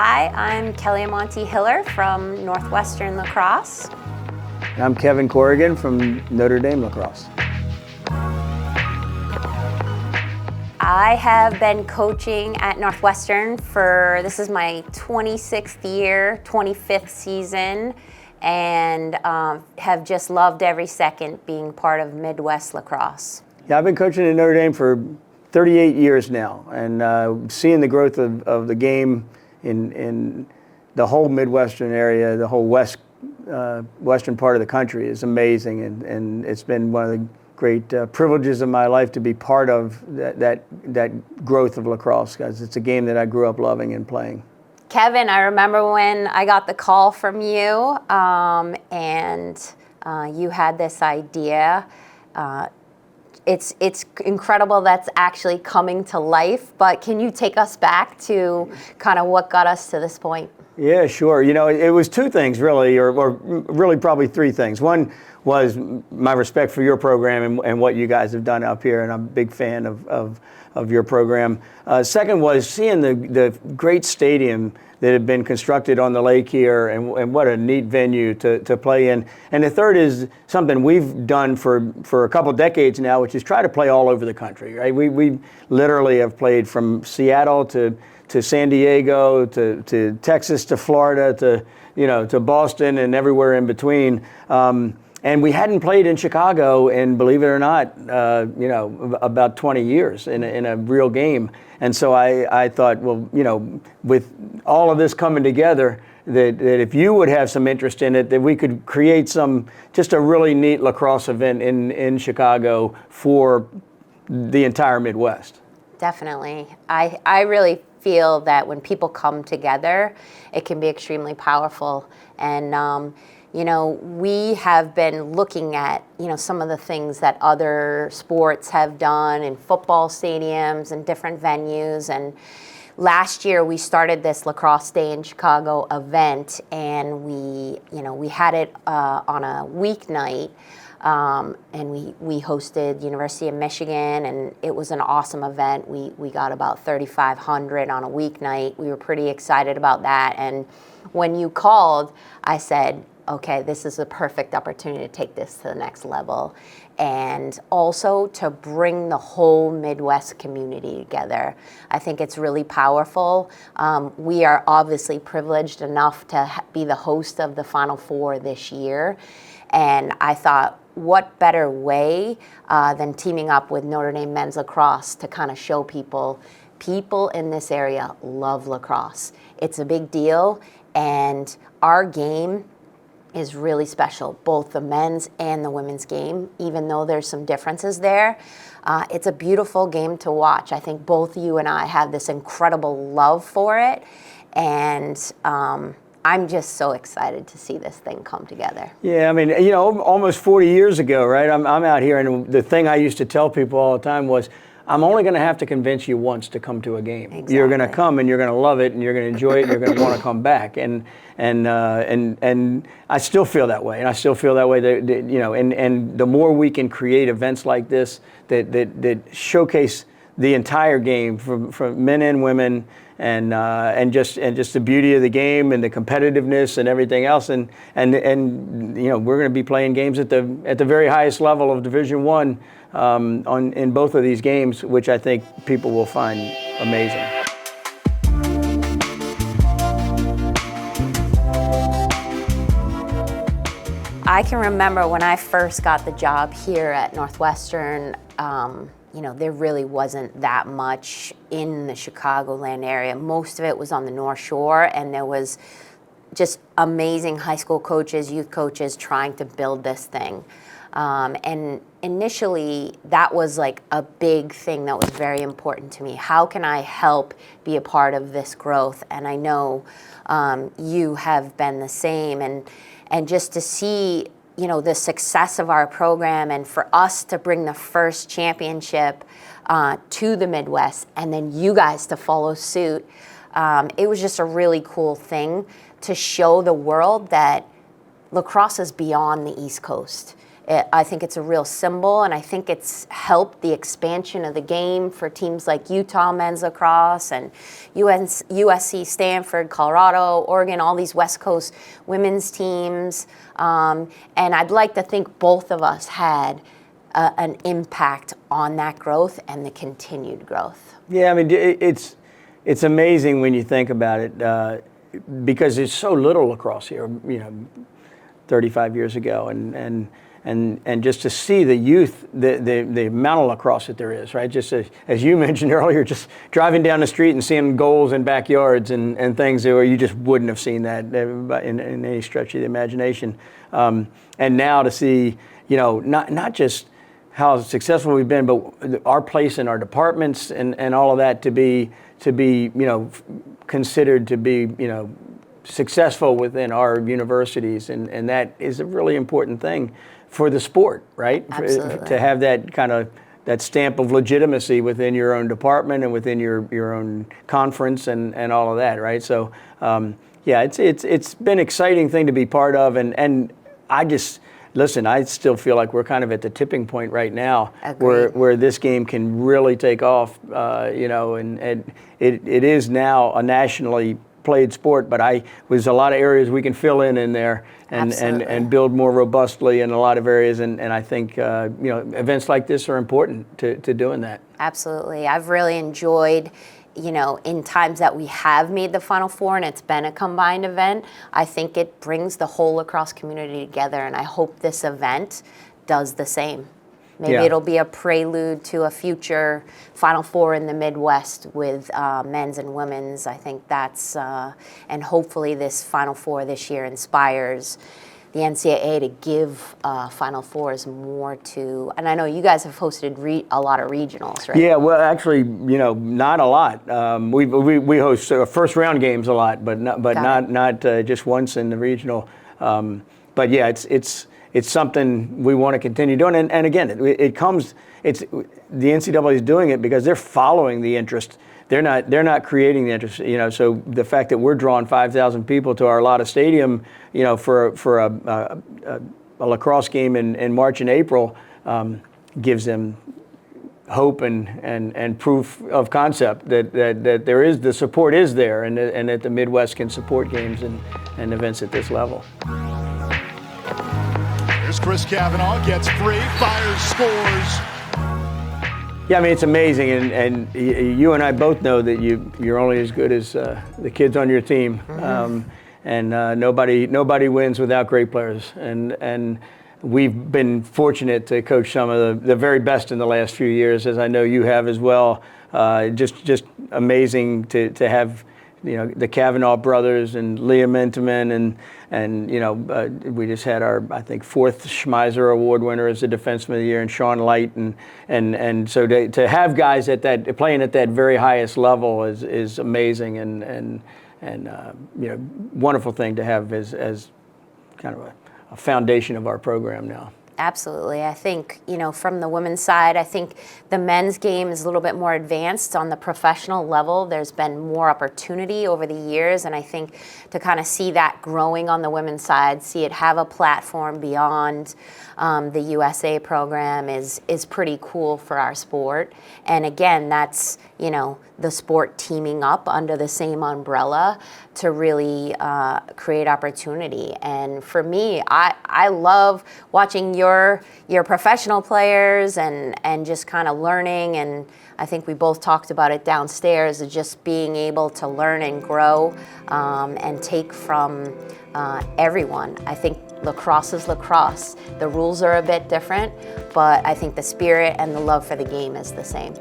Hi, I'm Kelly Amonte Hiller from Northwestern Lacrosse. And I'm Kevin Corrigan from Notre Dame Lacrosse. I have been coaching at Northwestern this is my 26th year, 25th season, and have just loved every second being part of Midwest Lacrosse. Yeah, I've been coaching at Notre Dame for 38 years now, and seeing the growth of the game in the whole Midwestern area, the whole western part of the country is amazing, and it's been one of the great privileges of my life to be part of that growth of lacrosse, because it's a game that I grew up loving and playing. Kevin, I remember when I got the call from you, and you had this idea. It's incredible that's actually coming to life, but can you take us back to kind of what got us to this point? Yeah, sure. You know, it was two things really, or really probably three things. One was my respect for your program and what you guys have done up here, and I'm a big fan of your program. Second was seeing the great stadium that had been constructed on the lake here, and what a neat venue to play in. And the third is something we've done for a couple decades now, which is try to play all over the country, right? We literally have played from Seattle to San Diego, to Texas, to Florida, to Boston, and everywhere in between. And we hadn't played in Chicago in, believe it or not, about 20 years in a real game. And so I thought, well, with all of this coming together, that if you would have some interest in it, that we could create just a really neat lacrosse event in Chicago for the entire Midwest. Definitely. I really feel that when people come together, it can be extremely powerful. And we have been looking at, some of the things that other sports have done in football stadiums and different venues. And last year we started this Lacrosse Day in Chicago event, and we had it on a weeknight. And we hosted University of Michigan, and it was an awesome event. We got about 3,500 on a weeknight. We were pretty excited about that. And when you called, I said, okay, this is a perfect opportunity to take this to the next level, and also to bring the whole Midwest community together. I think it's really powerful. We are obviously privileged enough to be the host of the Final Four this year, and I thought, what better way than teaming up with Notre Dame men's lacrosse to kind of show people in this area love lacrosse. It's a big deal, and our game is really special, both the men's and the women's game, even though there's some differences there. It's a beautiful game to watch. I think both you and I have this incredible love for it, and I'm just so excited to see this thing come together. Yeah, I mean, almost 40 years ago, right? I'm out here, and the thing I used to tell people all the time was, I'm only going to have to convince you once to come to a game. Exactly. You're going to come, and you're going to love it, and you're going to enjoy it, and you're going to want to come back. And I still feel that way, and I still feel that way. And the more we can create events like this that showcase the entire game from men and women, and just the beauty of the game and the competitiveness and everything else, and we're going to be playing games at the very highest level of Division I in both of these games, which I think people will find amazing. I can remember when I first got the job here at Northwestern, there really wasn't that much in the Chicagoland area. Most of it was on the North Shore, and there was just amazing high school coaches, youth coaches trying to build this thing. And initially, that was like a big thing that was very important to me. How can I help be a part of this growth? And I know you have been the same. And just to see, the success of our program, and for us to bring the first championship to the Midwest, and then you guys to follow suit, it was just a really cool thing to show the world that lacrosse is beyond the East Coast. I think it's a real symbol, and I think it's helped the expansion of the game for teams like Utah men's lacrosse and USC, Stanford, Colorado, Oregon, all these West Coast women's teams. And I'd like to think both of us had an impact on that growth and the continued growth. Yeah, I mean, it's amazing when you think about it, because there's so little lacrosse here, 35 years ago, and just to see the youth, the amount of lacrosse that there is, right? Just as you mentioned earlier, just driving down the street and seeing goals in backyards and things where you just wouldn't have seen that in any stretch of the imagination. And now to see, not just how successful we've been, but our place in our departments and all of that to be considered to be, successful within our universities, and that is a really important thing for the sport, right? Absolutely. To have that kind of that stamp of legitimacy within your own department and within your own conference and all of that, right? So yeah, it's been an exciting thing to be part of, and I just listen. I still feel like we're kind of at the tipping point right now, where this game can really take off, and it is now a nationally played sport, but there's a lot of areas we can fill in there and build more robustly in a lot of areas, and I think events like this are important to doing that. Absolutely. I've really enjoyed, in times that we have made the Final Four and it's been a combined event, I think it brings the whole lacrosse community together, and I hope this event does the same. Maybe it'll be a prelude to a future Final Four in the Midwest with men's and women's. I think that's, and hopefully this Final Four this year inspires the NCAA to give Final Fours more to, and I know you guys have hosted a lot of regionals, right? Yeah, well, actually, not a lot. We host first round games a lot, but not just once in the regional. But yeah, it's something we want to continue doing, and again, the NCAA is doing it because they're following the interest. They're not creating the interest. So the fact that we're drawing 5,000 people to our Lotta Stadium, for a lacrosse game in March and April, gives them hope and proof of concept that there is the support is there, and that the Midwest can support games and events at this level. Here's Chris Kavanaugh, gets free, fires, scores. Yeah, I mean, it's amazing, and you and I both know that you're only as good as the kids on your team, and nobody wins without great players, and we've been fortunate to coach some of the very best in the last few years, as I know you have as well. Just amazing to have the Kavanaugh brothers and Liam Intaman and we just had our, I think, 4th Schmeiser Award winner as the Defenseman of the Year, and Sean Light, and so to have guys playing at that very highest level is amazing, and wonderful thing to have as kind of a foundation of our program now. Absolutely. I think, from the women's side, I think the men's game is a little bit more advanced on the professional level. There's been more opportunity over the years, and I think to kind of see that growing on the women's side, see it have a platform beyond the USA program is pretty cool for our sport. And again, that's, the sport teaming up under the same umbrella to really create opportunity. And for me, I love watching your professional players and just kind of learning, and I think we both talked about it downstairs, of just being able to learn and grow and take from everyone. I think lacrosse is lacrosse. The rules are a bit different, but I think the spirit and the love for the game is the same.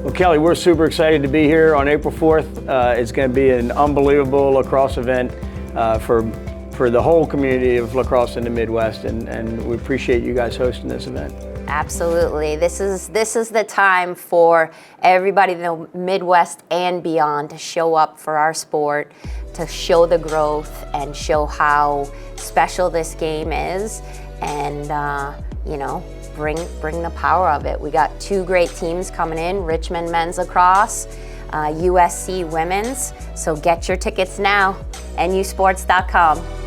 Well, Kelly, we're super excited to be here on April 4th. It's going to be an unbelievable lacrosse event for the whole community of lacrosse in the Midwest, and we appreciate you guys hosting this event. Absolutely. This is the time for everybody in the Midwest and beyond to show up for our sport, to show the growth and show how special this game is, and bring the power of it. We got 2 great teams coming in, Richmond men's lacrosse, USC Women's. So get your tickets now, nusports.com.